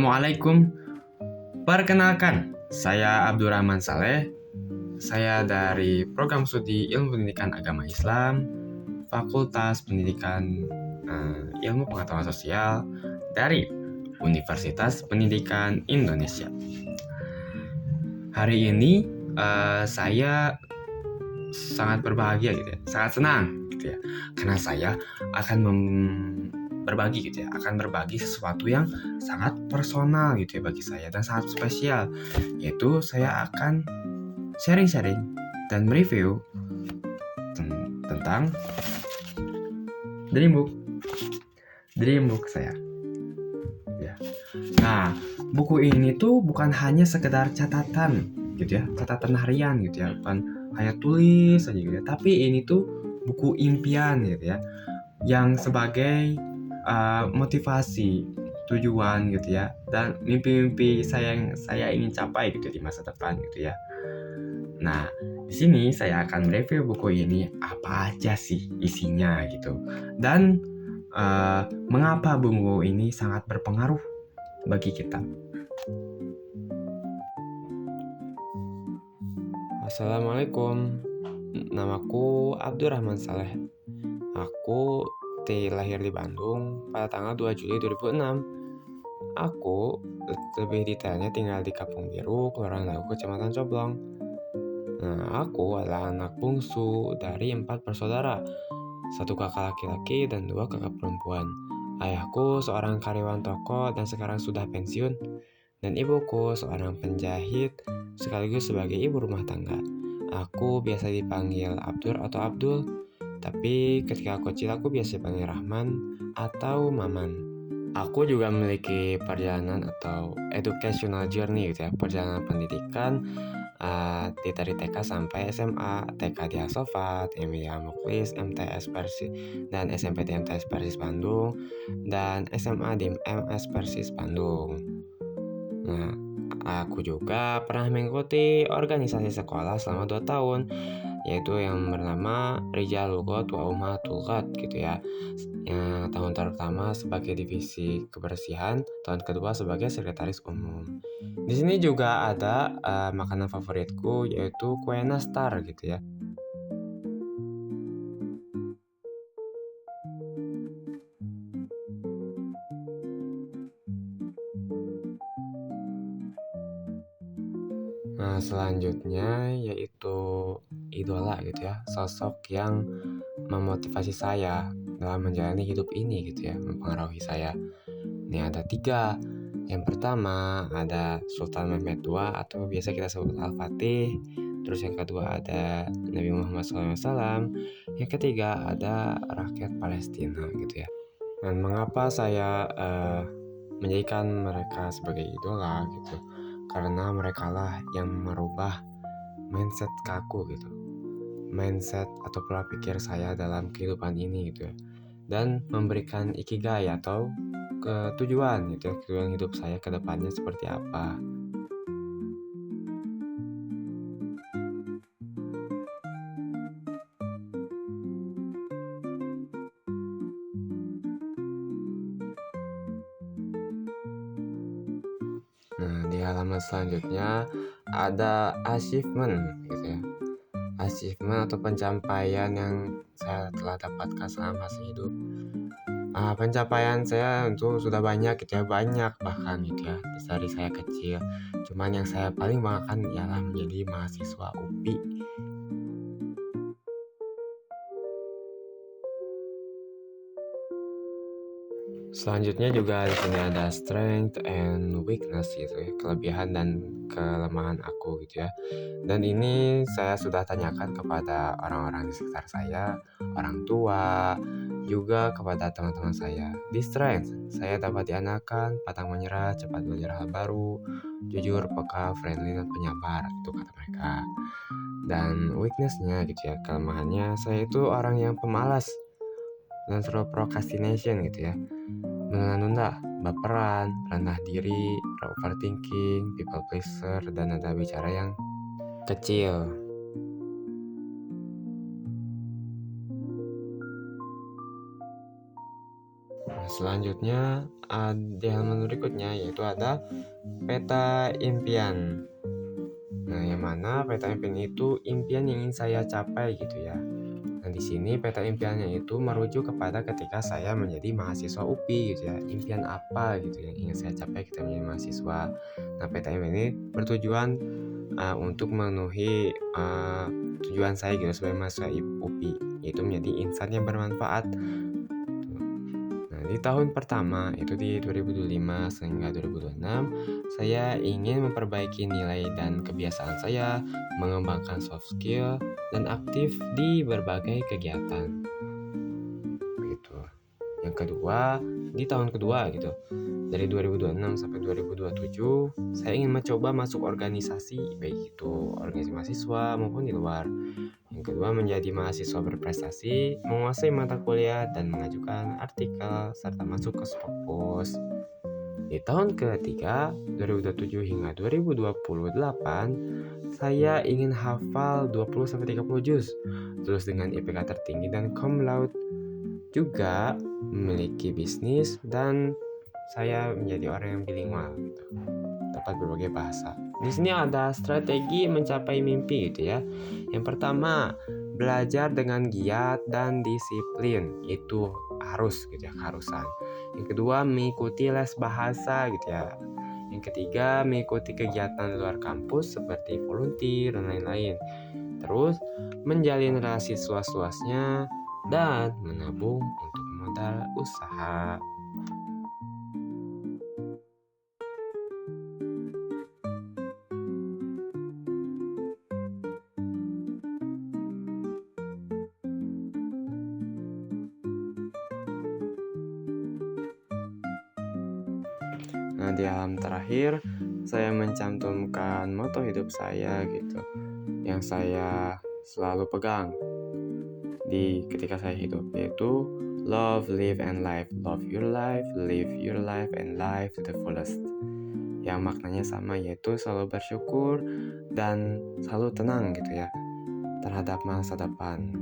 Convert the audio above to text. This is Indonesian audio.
Assalamualaikum. Perkenalkan, saya Abdurrahman Saleh. Saya dari Program Studi Ilmu Pendidikan Agama Islam, Fakultas Pendidikan Ilmu Pengetahuan Sosial dari Universitas Pendidikan Indonesia. Hari ini saya sangat berbahagia gitu ya, sangat senang gitu ya, karena saya akan berbagi gitu ya, akan berbagi sesuatu yang sangat personal gitu ya bagi saya dan sangat spesial, yaitu saya akan sharing-sharing dan mereview tentang Dream Book saya ya. Nah, buku ini tuh bukan hanya sekedar catatan gitu ya, catatan harian gitu ya, bukan hanya tulis aja gitu ya, tapi ini tuh buku impian gitu ya, yang sebagai motivasi, tujuan gitu ya, dan mimpi-mimpi yang saya ingin capai gitu di masa depan gitu ya. Nah, di sini saya akan mereview buku ini apa aja sih isinya gitu, dan mengapa buku ini sangat berpengaruh bagi kita. Assalamualaikum, namaku Abdurrahman Saleh. Aku lahir di Bandung pada tanggal 2 Juli 2006. Aku lebih detailnya tinggal di Kampung Biru, Kelurahan Dago, Kecamatan Coblong. Nah, aku adalah anak bungsu dari 4 bersaudara, 1 kakak laki-laki dan 2 kakak perempuan. Ayahku seorang karyawan toko dan sekarang sudah pensiun, dan ibuku seorang penjahit sekaligus sebagai ibu rumah tangga. Aku biasa dipanggil Abdur atau Abdul, tapi ketika aku kecil aku biasa dipanggil Rahman atau Maman. Aku juga memiliki perjalanan atau educational journey gitu ya, perjalanan pendidikan dari TK sampai SMA, TK di Asofat, Emilia Muklis, MTS Persis, dan SMP di MTS Persis Bandung, dan SMA di MS Persis Bandung. Nah, aku juga pernah mengikuti organisasi sekolah selama 2 tahun, yaitu yang bernama Rijal Lugot wa Ummatul Ghat gitu ya. Tahun pertama sebagai divisi kebersihan, tahun kedua sebagai sekretaris umum. Di sini juga ada makanan favoritku, yaitu kue nastar gitu ya. Nah, selanjutnya yaitu idola gitu ya, sosok yang memotivasi saya dalam menjalani hidup ini gitu ya, mempengaruhi saya. Ini ada 3. Yang pertama ada Sultan Mehmed II atau biasa kita sebut Al-Fatih. Terus yang kedua ada Nabi Muhammad SAW. Yang ketiga ada rakyat Palestina gitu ya. Dan mengapa saya menjadikan mereka sebagai idola gitu? Karena mereka lah yang merubah mindset kaku gitu, mindset atau pola pikir saya dalam kehidupan ini gitu ya, dan memberikan ikigai atau tujuan gitu ya, tujuan hidup saya ke depannya seperti apa. Nah, di halaman selanjutnya ada achievement gitu ya. Achievement atau pencapaian yang saya telah dapatkan selama hidup. Pencapaian saya itu sudah banyak gitu ya, banyak bahkan gitu ya, dari saya kecil. Cuman yang saya paling banggakan ialah menjadi mahasiswa UPI. Selanjutnya juga di sini ada strength and weakness gitu ya, kelebihan dan kelemahan aku gitu ya. Dan ini saya sudah tanyakan kepada orang-orang di sekitar saya, orang tua, juga kepada teman-teman saya. Di strength, saya dapat diandalkan, pantang menyerah, cepat belajar hal baru, jujur, peka, friendly, dan penyabar, itu kata mereka. Dan weaknessnya gitu ya, kelemahannya, saya itu orang yang pemalas dan selalu procrastination gitu ya, menunda-nunda, baperan, rendah diri, overthinking, people pleaser, dan nada bicara yang kecil. Selanjutnya di halaman berikutnya yaitu ada peta impian. Nah, yang mana peta impian itu impian yang ingin saya capai gitu ya. Nah, di sini peta impiannya itu merujuk kepada ketika saya menjadi mahasiswa UPI gitu ya. Impian apa gitu yang ingin saya capai ketika menjadi mahasiswa. Nah, peta impian ini bertujuan untuk memenuhi tujuan saya gitu sebagai mahasiswa UPI, yaitu menjadi insan yang bermanfaat. Nah, di tahun pertama itu di 2025 sehingga 2026, saya ingin memperbaiki nilai dan kebiasaan saya, mengembangkan soft skill, dan aktif di berbagai kegiatan. Begitu. Yang kedua, di tahun kedua gitu, dari 2026 sampai 2027, saya ingin mencoba masuk organisasi, baik itu organisasi mahasiswa maupun di luar. Yang kedua, menjadi mahasiswa berprestasi, menguasai mata kuliah, dan mengajukan artikel, serta masuk ke Spokpus. Di tahun ketiga, 2027 hingga 2028, saya ingin hafal 20-30 juz, terus dengan IPK tertinggi dan cum laude, juga memiliki bisnis, dan saya menjadi orang yang bilingual gitu, dapat berbagai bahasa. Di sini ada strategi mencapai mimpi gitu ya. Yang pertama, belajar dengan giat dan disiplin, itu harus gitu ya, keharusan. Yang kedua, mengikuti les bahasa gitu ya. Yang ketiga, mengikuti kegiatan di luar kampus seperti volunteer dan lain-lain. Terus, menjalin relasi seluas-luasnya dan menabung untuk modal usaha. Nah, di halaman terakhir saya mencantumkan moto hidup saya gitu, yang saya selalu pegang di ketika saya hidup, yaitu love, live, and life. Love your life, live your life, and life to the fullest. Yang maknanya sama, yaitu selalu bersyukur dan selalu tenang gitu ya terhadap masa depan.